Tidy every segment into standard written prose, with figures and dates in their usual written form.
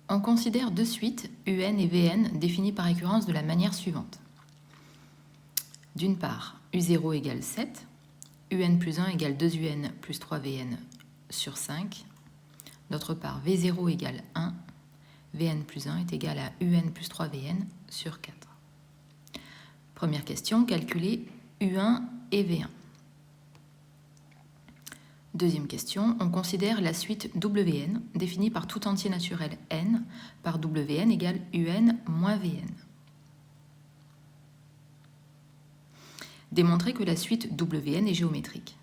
On considère de suite UN et Vn définis par récurrence de la manière suivante. D'une part, U0 égale 7, UN plus 1 égale 2UN plus 3Vn sur 5. D'autre part, V0 égale 1, Vn plus 1 est égal à UN plus 3Vn sur 4. Première question, calculer U1 et V1. Deuxième question, on considère la suite Wn définie par tout entier naturel n par Wn égale Un moins Vn. Démontrer que la suite Wn est géométrique.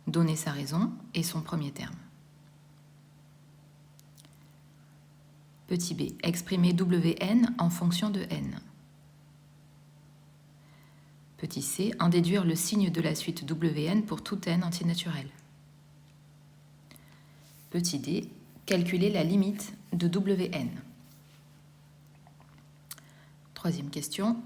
Donner sa raison et son premier terme. Petit b, exprimer Wn en fonction de n. Petit c, en déduire le signe de la suite Wn pour tout n entier naturel. Petit d, calculer la limite de Wn. Troisième question,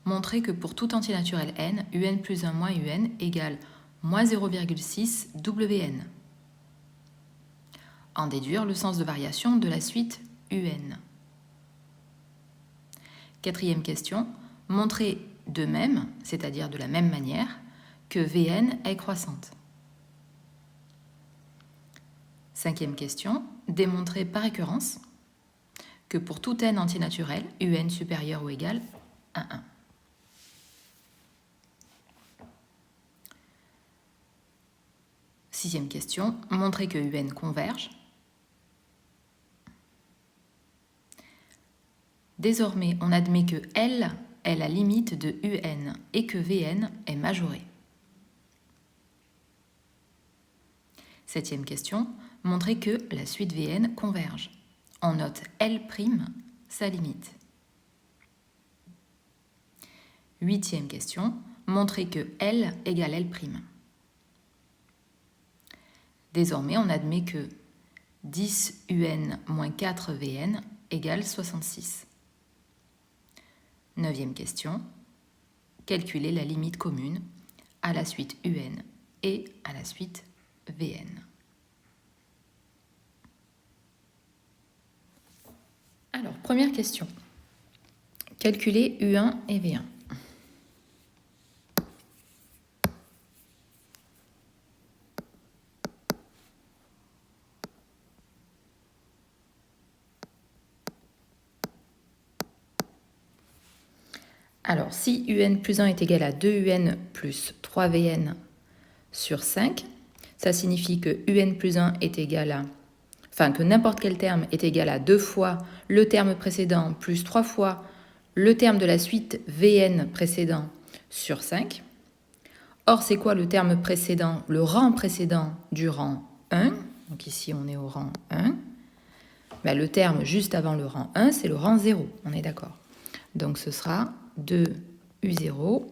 montrer que pour tout entier naturel n, Un plus 1 moins Un égale moins 0,6 Wn. En déduire le sens de variation de la suite Un. Quatrième question, montrer de même, c'est-à-dire de la même manière, que Vn est croissante. Cinquième question, démontrer par récurrence que pour tout n entier naturel, Un supérieur ou égal à 1. Sixième question, montrer que Un converge. Désormais, on admet que L est la limite de Un et que Vn est majoré. Septième question, montrer que la suite Vn converge. On note L', sa limite. Huitième question, montrer que L égale L'. Désormais, on admet que 10 Un moins 4 Vn égale 66. Neuvième question, calculer la limite commune à la suite Un et à la suite Vn. Alors, première question, calculer U1 et V1. Alors, si Un plus 1 est égal à 2Un plus 3Vn sur 5, ça signifie que Un plus 1 est égal à... Enfin, que n'importe quel terme est égal à 2 fois le terme précédent plus 3 fois le terme de la suite Vn précédent sur 5. Or, c'est quoi le terme précédent, le rang précédent du rang 1 ? Donc ici, on est au rang 1. Ben, le terme juste avant le rang 1, c'est le rang 0, on est d'accord. Donc, ce sera 2U0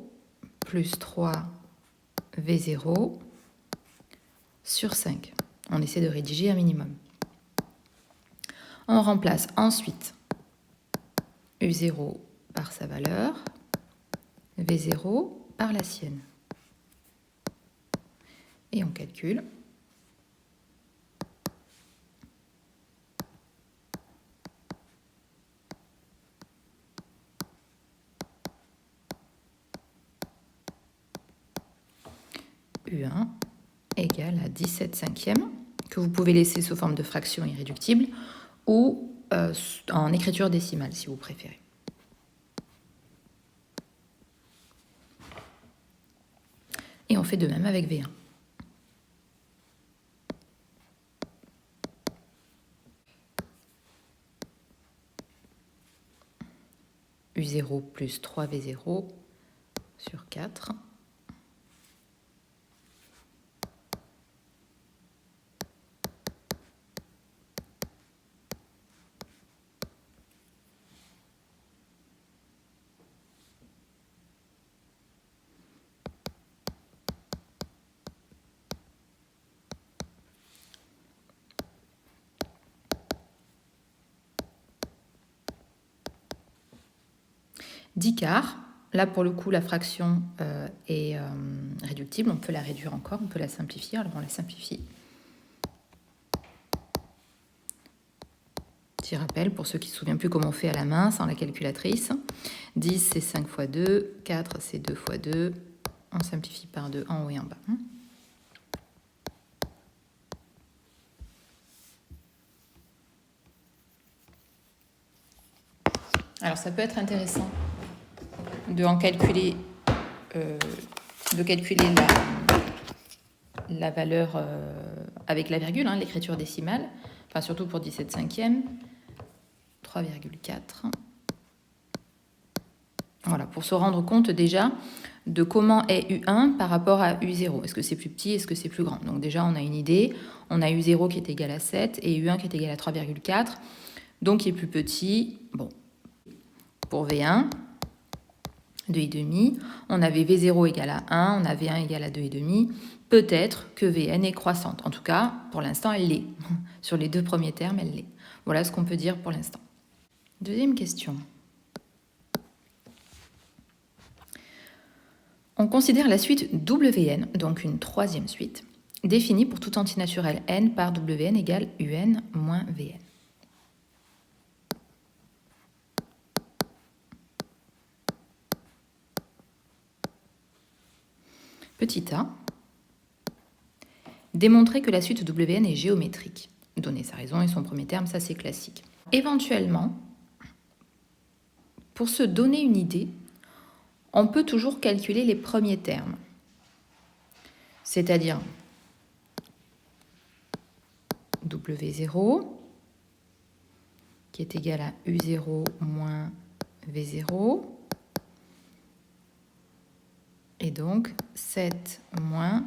plus 3V0 sur 5. On essaie de rédiger un minimum. On remplace ensuite U0 par sa valeur, V0 par la sienne. Et on calcule. U1 égale à 17 cinquièmes, que vous pouvez laisser sous forme de fraction irréductible ou en écriture décimale, si vous préférez. Et on fait de même avec V1. U0 plus 3V0 sur 4. D'Icare, là pour le coup la fraction est réductible, on peut la réduire encore, on peut la simplifier, alors on la simplifie. Petit rappel pour ceux qui ne se souviennent plus comment on fait à la main sans la calculatrice. 10 c'est 5 fois 2, 4 c'est 2 fois 2. On simplifie par 2 en haut et en bas. Alors ça peut être intéressant de calculer la valeur avec la virgule, l'écriture décimale, enfin surtout pour 17 cinquièmes, 3,4. Voilà, pour se rendre compte déjà de comment est U1 par rapport à U0. Est-ce que c'est plus petit, est-ce que c'est plus grand? Donc déjà, on a une idée. On a U0 qui est égal à 7 et U1 qui est égal à 3,4. Donc, il est plus petit. Bon, pour V1 de I2,5, on avait V0 égal à 1, on a V1 égal à 2,5. Peut-être que Vn est croissante. En tout cas, pour l'instant, elle l'est. Sur les deux premiers termes, elle l'est. Voilà ce qu'on peut dire pour l'instant. Deuxième question. On considère la suite Wn, donc une troisième suite, définie pour tout antinaturel n par Wn égale Un moins Vn. Petit a, démontrer que la suite Wn est géométrique. Donner sa raison et son premier terme, ça c'est classique. Éventuellement, pour se donner une idée, on peut toujours calculer les premiers termes. C'est-à-dire W0 qui est égal à U0 moins V0. Et donc 7 moins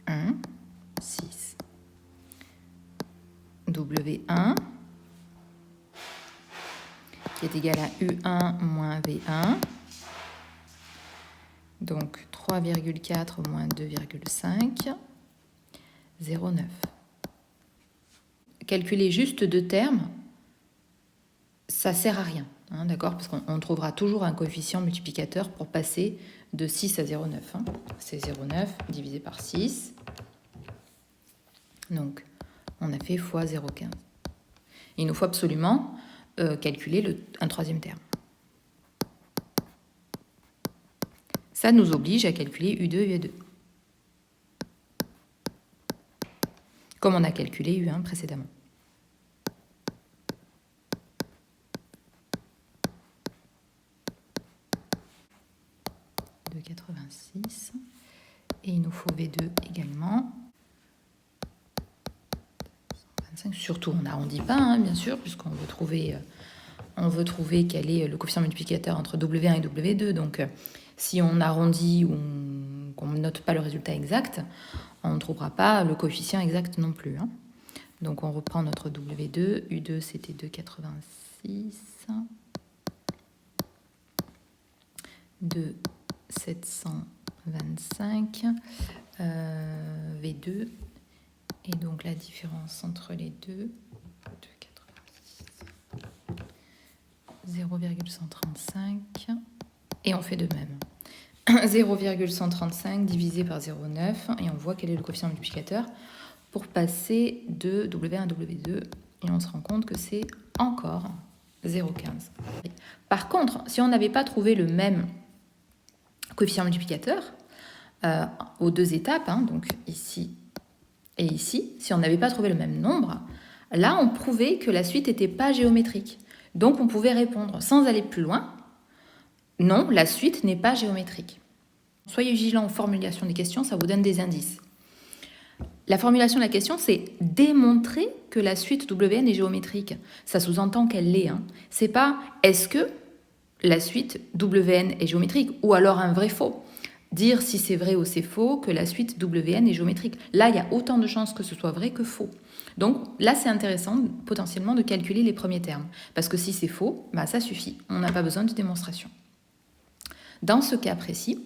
1, 6. W1 qui est égal à U1 moins V1. Donc 3,4 moins 2,5, 0,9. Calculer juste deux termes, ça ne sert à rien, d'accord? Parce qu'on trouvera toujours un coefficient multiplicateur pour passer de 6 à 0,9. C'est 0,9 divisé par 6. Donc, on a fait fois 0,15. Il nous faut absolument calculer un troisième terme. Ça nous oblige à calculer U2 et U2. Comme on a calculé U1 précédemment. De 86. Et il nous faut V2 également. 25. Surtout, on n'arrondit pas, bien sûr, puisqu'on veut trouver quel est le coefficient multiplicateur entre W1 et W2. Donc, si on arrondit ou qu'on ne note pas le résultat exact, on ne trouvera pas le coefficient exact non plus. Donc, on reprend notre W2. U2, c'était 2,86. De 725. V2. Et donc, la différence entre les deux, 0,135 et on fait de même. 0,135 divisé par 0,9 et on voit quel est le coefficient multiplicateur pour passer de W1 à W2 et on se rend compte que c'est encore 0,15. Par contre, si on n'avait pas trouvé le même coefficient multiplicateur aux deux étapes, donc ici et ici, si on n'avait pas trouvé le même nombre, là on prouvait que la suite n'était pas géométrique. Donc on pouvait répondre sans aller plus loin, non, la suite n'est pas géométrique. Soyez vigilants aux formulations des questions, ça vous donne des indices. La formulation de la question, c'est démontrer que la suite Wn est géométrique. Ça sous-entend qu'elle l'est. C'est pas est-ce que la suite Wn est géométrique ou alors un vrai faux. Dire si c'est vrai ou c'est faux que la suite Wn est géométrique. Là, il y a autant de chances que ce soit vrai que faux. Donc là, c'est intéressant potentiellement de calculer les premiers termes. Parce que si c'est faux, ça suffit. On n'a pas besoin de démonstration. Dans ce cas précis,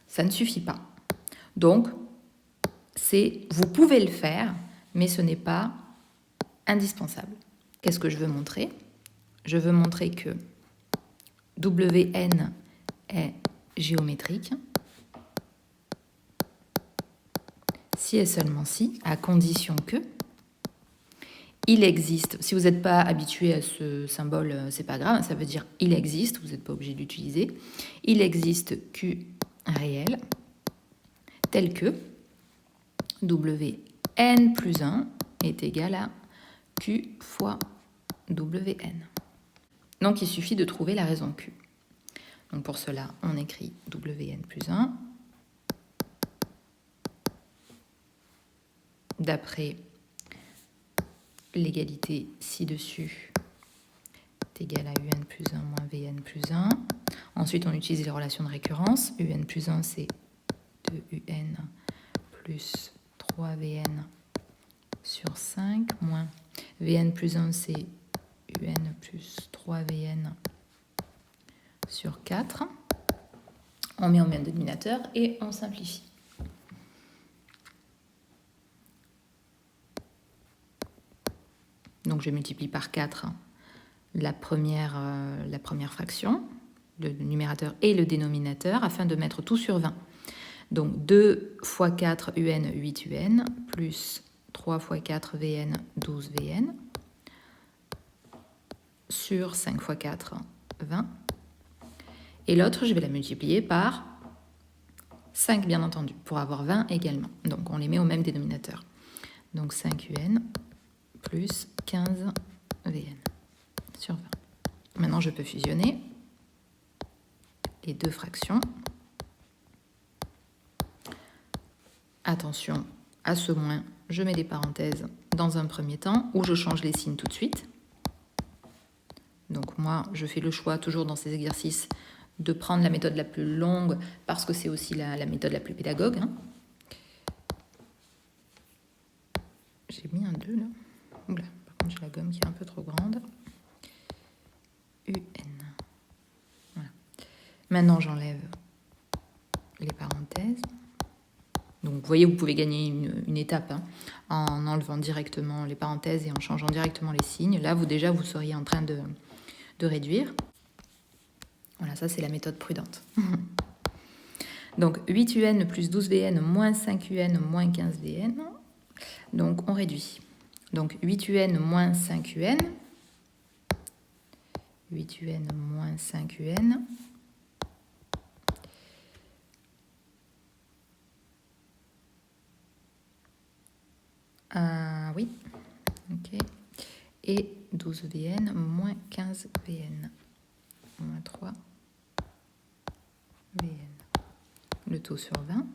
ça ne suffit pas. Donc, vous pouvez le faire, mais ce n'est pas indispensable. Qu'est-ce que je veux montrer? Je veux montrer que Wn est géométrique si et seulement si, à condition que, il existe. Si vous n'êtes pas habitué à ce symbole, c'est pas grave, ça veut dire il existe, vous n'êtes pas obligé d'utiliser. Il existe Q réel tel que Wn plus 1 est égal à Q fois Wn. Donc il suffit de trouver la raison Q. Donc pour cela, on écrit Wn plus 1 d'après l'égalité ci-dessus est égale à Un plus 1 moins Vn plus 1. Ensuite, on utilise les relations de récurrence. Un plus 1, c'est 2Un plus 3Vn sur 5, moins Vn plus 1, c'est Un plus 3Vn sur 4. On met au même dénominateur et on simplifie. Donc je multiplie par 4 la première fraction, le numérateur et le dénominateur, afin de mettre tout sur 20. Donc 2 fois 4 Un, 8 Un, plus 3 fois 4 Vn, 12 Vn, sur 5 fois 4, 20. Et l'autre, je vais la multiplier par 5, bien entendu, pour avoir 20 également. Donc on les met au même dénominateur. Donc 5 Un plus 15 Vn sur 20. Maintenant, je peux fusionner les deux fractions. Attention à ce moins, je mets des parenthèses dans un premier temps, ou je change les signes tout de suite. Donc moi, je fais le choix, toujours dans ces exercices, de prendre la méthode la plus longue, parce que c'est aussi la méthode la plus pédagogue. Hein. J'ai mis un 2 là. Oula, par contre, j'ai la gomme qui est un peu trop grande. UN. Voilà. Maintenant, j'enlève les parenthèses. Donc, vous voyez, vous pouvez gagner une étape hein, en enlevant directement les parenthèses et en changeant directement les signes. Là, vous seriez en train de réduire. Voilà, ça, c'est la méthode prudente. Donc, 8Un plus 12Vn moins 5Un moins 15Vn. Donc, on réduit. Donc, 8Un moins 5Un. 8Un moins 5Un. Oui, ok. Et 12Vn moins 15Vn. Moins 3 Vn. Le tout sur 20.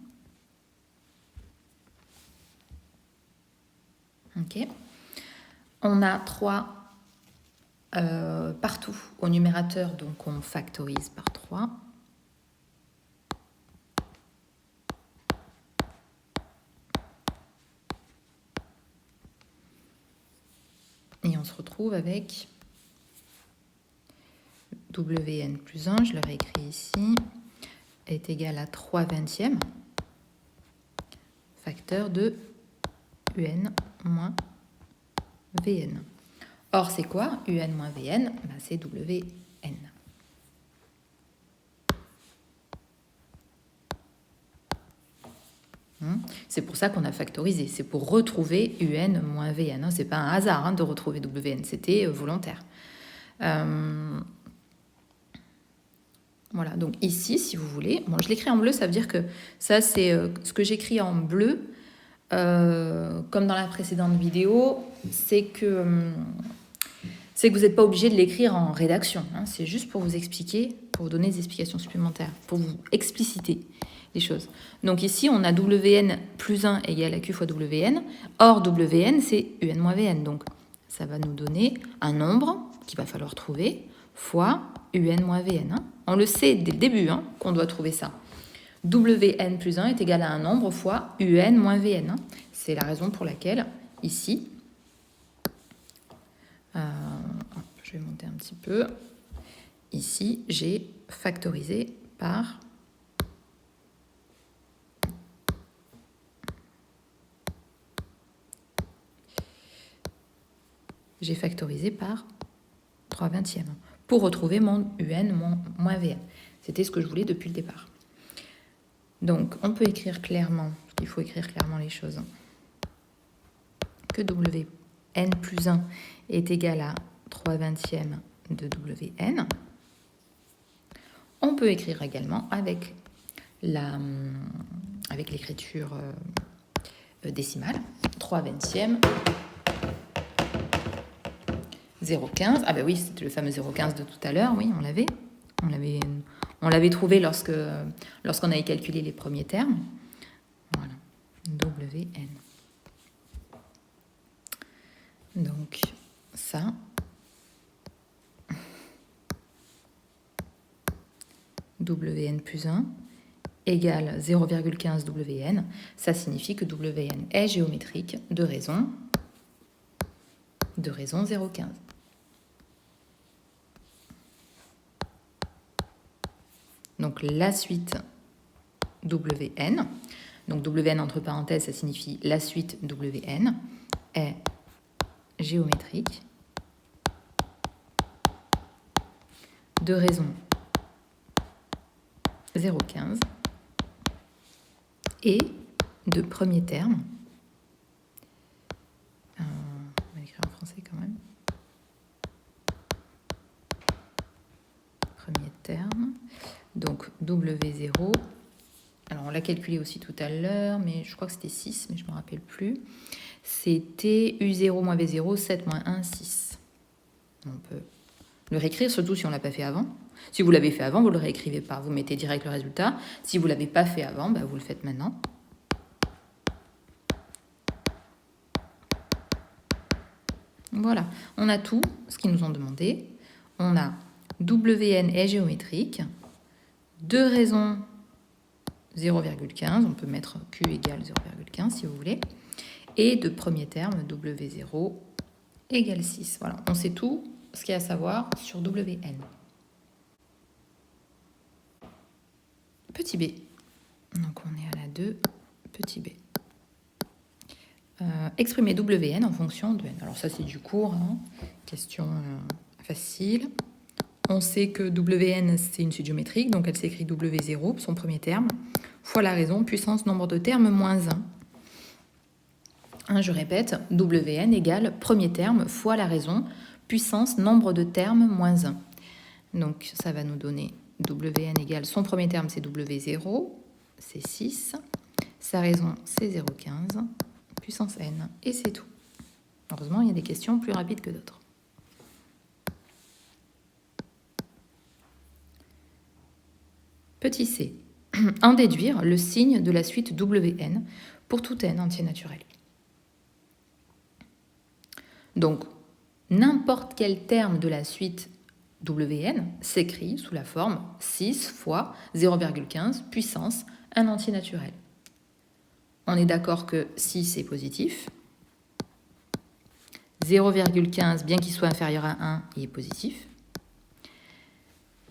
Ok. On a 3 partout au numérateur, donc on factorise par 3. Et on se retrouve avec Wn plus 1, je le réécris ici, est égal à 3 vingtièmes, facteur de Un moins Vn. Or, c'est quoi Un moins Vn? Ben, c'est Wn. C'est pour ça qu'on a factorisé, c'est pour retrouver Un moins Vn. Ce n'est pas un hasard de retrouver Wn, c'était volontaire. Voilà, donc ici, si vous voulez, bon, je l'écris en bleu, ça veut dire que ça, c'est ce que j'écris en bleu, comme dans la précédente vidéo, c'est que vous n'êêtes pas obligé de l'écrire en rédaction. Hein, c'est juste pour vous expliquer, pour vous donner des explications supplémentaires, pour vous expliciter les choses. Donc ici, on a Wn plus 1 égale à Q fois Wn. Or, Wn, c'est Un moins Vn. Donc, ça va nous donner un nombre qu'il va falloir trouver fois Un moins Vn. Hein. On le sait dès le début hein, qu'on doit trouver ça. Wn plus 1 est égal à un nombre fois Un moins Vn. Hein. C'est la raison pour laquelle, ici, je vais monter un petit peu. Ici, j'ai factorisé par j'ai factorisé par 3 vingtièmes pour retrouver mon Un moins Vn. C'était ce que je voulais depuis le départ. Donc, on peut écrire clairement, parce qu'il faut écrire clairement les choses, que W n plus 1 est égal à 3/20 de Wn, on peut écrire également avec l'écriture décimale, 3/20, 0,15. Ah ben oui, c'était le fameux 0,15 de tout à l'heure, oui, on l'avait trouvé lorsqu'on avait calculé les premiers termes. Voilà, Wn. Donc ça, Wn plus 1 égale 0,15 Wn. Ça signifie que Wn est géométrique de raison 0,15. Donc la suite Wn, donc Wn entre parenthèses, ça signifie la suite Wn, est géométrique de raison 0,15 et de premier terme, on va l'écrire en français quand même, premier terme, donc W0, alors on l'a calculé aussi tout à l'heure, mais je crois que c'était 6, mais je ne me rappelle plus, c'était U0 moins V0, 7 moins 1, 6. On peut le réécrire, surtout si on ne l'a pas fait avant. Si vous l'avez fait avant, vous ne le réécrivez pas, vous mettez direct le résultat. Si vous ne l'avez pas fait avant, vous le faites maintenant. Voilà, on a tout ce qu'ils nous ont demandé. On a Wn est géométrique, de raison 0,15, on peut mettre Q égale 0,15 si vous voulez, et de premier terme W0 égale 6. Voilà, on sait tout ce qu'il y a à savoir sur Wn. Petit b. Donc on est à la 2, petit b. Exprimer Wn en fonction de n. Alors ça c'est du cours, hein. Question facile. On sait que Wn c'est une suite géométrique, donc elle s'écrit W0, son premier terme, fois la raison, puissance nombre de termes moins 1. Je répète, Wn égale premier terme fois la raison, puissance nombre de termes moins 1. Donc ça va nous donner Wn égale, son premier terme c'est W0, c'est 6, sa raison c'est 0,15, puissance n, et c'est tout. Heureusement, il y a des questions plus rapides que d'autres. Petit c. En déduire le signe de la suite Wn pour tout n entier naturel. Donc, n'importe quel terme de la suite Wn s'écrit sous la forme 6 fois 0,15 puissance un entier naturel. On est d'accord que 6 est positif. 0,15, bien qu'il soit inférieur à 1, il est positif.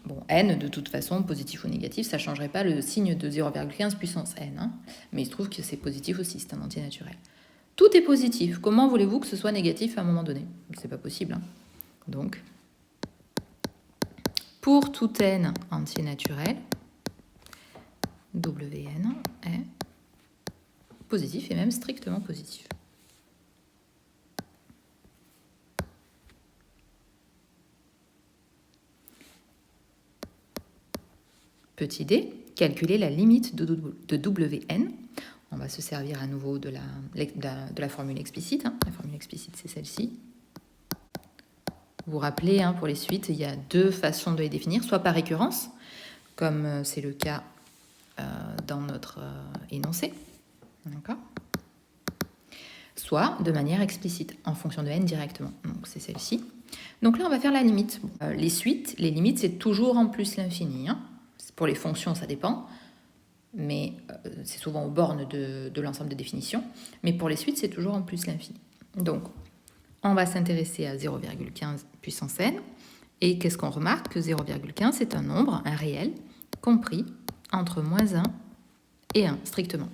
Bon, n, de toute façon, positif ou négatif, ça ne changerait pas le signe de 0,15 puissance n. Hein, mais il se trouve que c'est positif aussi, c'est un entier naturel. Tout est positif. Comment voulez-vous que ce soit négatif à un moment donné? C'est pas possible. Hein. Donc, pour tout n entier naturel, Wn est positif et même strictement positif. Petit d, calculer la limite de Wn. On va se servir à nouveau de la formule explicite. Hein. La formule explicite, c'est celle-ci. Vous vous rappelez, hein, pour les suites, il y a deux façons de les définir, soit par récurrence, comme c'est le cas dans notre énoncé, d'accord, soit de manière explicite, en fonction de n directement. Donc c'est celle-ci. Donc là, on va faire la limite. Les suites, les limites, c'est toujours en plus l'infini. Hein. Pour les fonctions, ça dépend, mais c'est souvent aux bornes de l'ensemble de définitions. Mais pour les suites, c'est toujours en plus l'infini. Donc, on va s'intéresser à 0,15 puissance n. Et qu'est-ce qu'on remarque? Que 0,15, c'est un nombre, un réel, compris entre moins 1 et 1, strictement.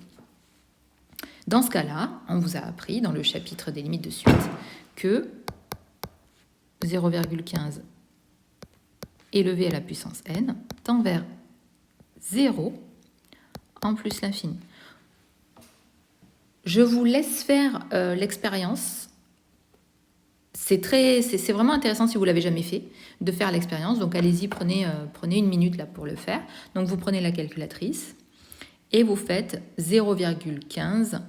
Dans ce cas-là, on vous a appris, dans le chapitre des limites de suite, que 0,15 élevé à la puissance n tend vers 0 en plus l'infini. Je vous laisse faire l'expérience C'est vraiment intéressant si vous l'avez jamais fait de faire l'expérience. Donc allez-y, prenez une minute là pour le faire. Donc vous prenez la calculatrice et vous faites 0,15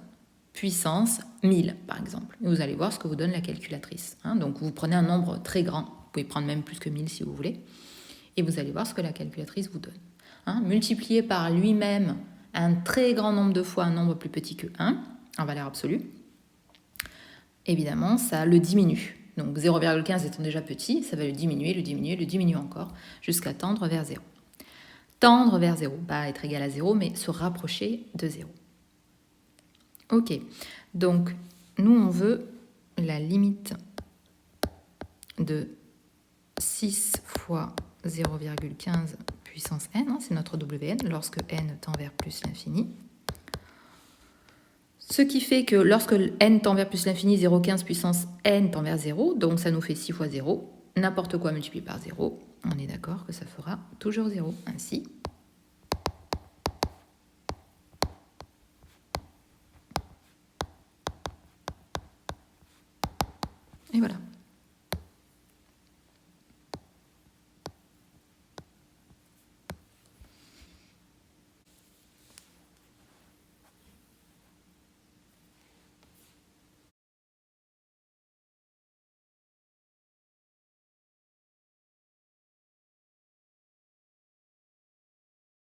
puissance 1000 par exemple. Et vous allez voir ce que vous donne la calculatrice. Donc vous prenez un nombre très grand. Vous pouvez prendre même plus que 1000 si vous voulez. Et vous allez voir ce que la calculatrice vous donne. Multiplié par lui-même un très grand nombre de fois un nombre plus petit que 1 en valeur absolue, évidemment ça le diminue. Donc 0,15 étant déjà petit, ça va le diminuer encore, jusqu'à tendre vers 0. Tendre vers 0, pas être égal à 0, mais se rapprocher de 0. Ok, donc nous on veut la limite de 6 fois 0,15 puissance n, c'est notre Wn, lorsque n tend vers plus l'infini. Ce qui fait que lorsque n tend vers plus l'infini, 0,15 puissance n tend vers 0, donc ça nous fait 6 fois 0. N'importe quoi multiplié par 0, on est d'accord que ça fera toujours 0. Ainsi, et voilà.